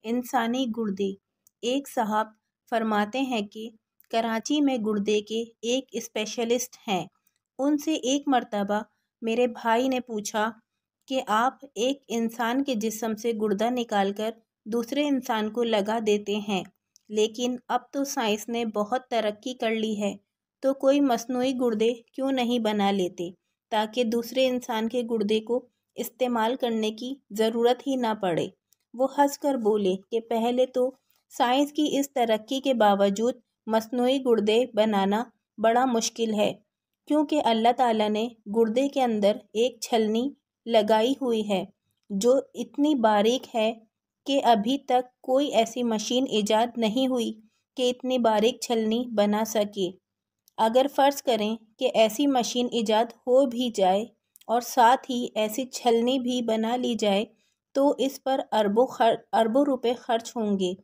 इंसानी गुर्दे। एक साहब फरमाते हैं कि कराची में गुर्दे के एक स्पेशलिस्ट हैं। उनसे एक मर्तबा मेरे भाई ने पूछा कि आप एक इंसान के जिस्म से गुर्दा निकालकर दूसरे इंसान को लगा देते हैं, लेकिन अब तो साइंस ने बहुत तरक्की कर ली है, तो कोई मसनूई गुर्दे क्यों नहीं बना लेते ताकि दूसरे इंसान के गुर्दे को इस्तेमाल करने की ज़रूरत ही ना पड़े। वो हंस कर बोले कि पहले तो साइंस की इस तरक्की के बावजूद मसनूई गुर्दे बनाना बड़ा मुश्किल है, क्योंकि अल्लाह ताला ने गुर्दे के अंदर एक छलनी लगाई हुई है जो इतनी बारीक है कि अभी तक कोई ऐसी मशीन ईजाद नहीं हुई कि इतनी बारीक छलनी बना सके। अगर फ़र्ज़ करें कि ऐसी मशीन ईजाद हो भी जाए और साथ ही ऐसी छलनी भी बना ली जाए तो इस पर अरबों रुपए खर्च होंगे,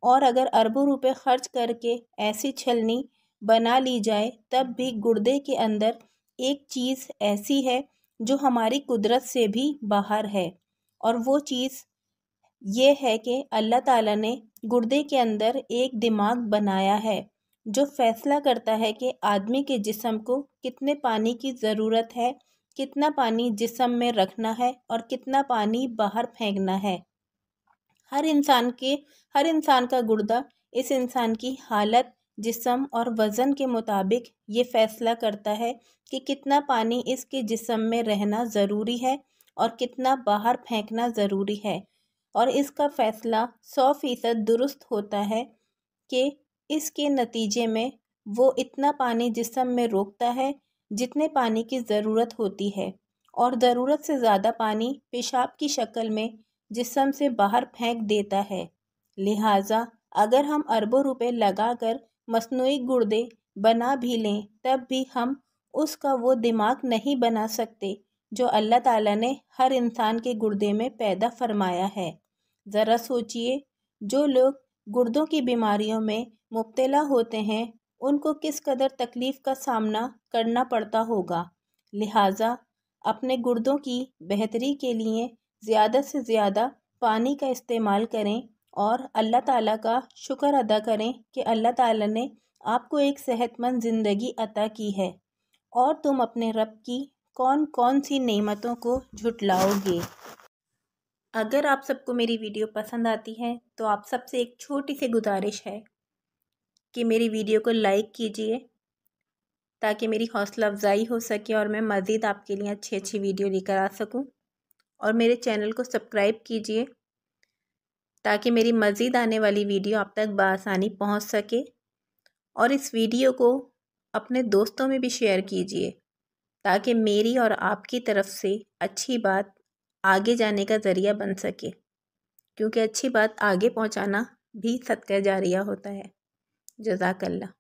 और अगर अरबों रुपए खर्च करके ऐसी छलनी बना ली जाए तब भी गुर्दे के अंदर एक चीज़ ऐसी है जो हमारी कुदरत से भी बाहर है, और वो चीज़ ये है कि अल्लाह ताला ने गुर्दे के अंदर एक दिमाग बनाया है जो फैसला करता है कि आदमी के जिस्म को कितने पानी की ज़रूरत है, कितना पानी जिस्म में रखना है और कितना पानी बाहर फेंकना है। हर इंसान का गुर्दा इस इंसान की हालत, जिस्म और वज़न के मुताबिक ये फ़ैसला करता है कि कितना पानी इसके जिस्म में रहना ज़रूरी है और कितना बाहर फेंकना ज़रूरी है, और इसका फ़ैसला 100% दुरुस्त होता है कि इसके नतीजे में वो इतना पानी जिस्म में रोकता है जितने पानी की ज़रूरत होती है, और ज़रूरत से ज़्यादा पानी पेशाब की शक्ल में जिस्म से बाहर फेंक देता है। लिहाजा अगर हम अरबों रुपए लगाकर मसनूई गुर्दे बना भी लें तब भी हम उसका वो दिमाग नहीं बना सकते जो अल्लाह ताला ने हर इंसान के गुर्दे में पैदा फरमाया है। ज़रा सोचिए, जो लोग गुर्दों की बीमारियों में मुब्तला होते हैं उनको किस कदर तकलीफ़ का सामना करना पड़ता होगा। लिहाजा अपने गुर्दों की बेहतरी के लिए ज़्यादा से ज़्यादा पानी का इस्तेमाल करें और अल्लाह ताला का शुक्र अदा करें कि अल्लाह ताला ने आपको एक सेहतमंद ज़िंदगी अता की है, और तुम अपने रब की कौन कौन सी नेमतों को झुटलाओगे। अगर आप सबको मेरी वीडियो पसंद आती है तो आप सबसे एक छोटी सी गुजारिश है कि मेरी वीडियो को लाइक कीजिए ताकि मेरी हौसला अफजाई हो सके और मैं मज़ीद आपके लिए अच्छी अच्छी वीडियो लेकर आ सकूं, और मेरे चैनल को सब्सक्राइब कीजिए ताकि मेरी मज़ीद आने वाली वीडियो आप तक बआसानी पहुंच सके, और इस वीडियो को अपने दोस्तों में भी शेयर कीजिए ताकि मेरी और आपकी तरफ से अच्छी बात आगे जाने का ज़रिया बन सके, क्योंकि अच्छी बात आगे पहुंचाना भी सदका जारिया होता है। जज़ाकल्लाह।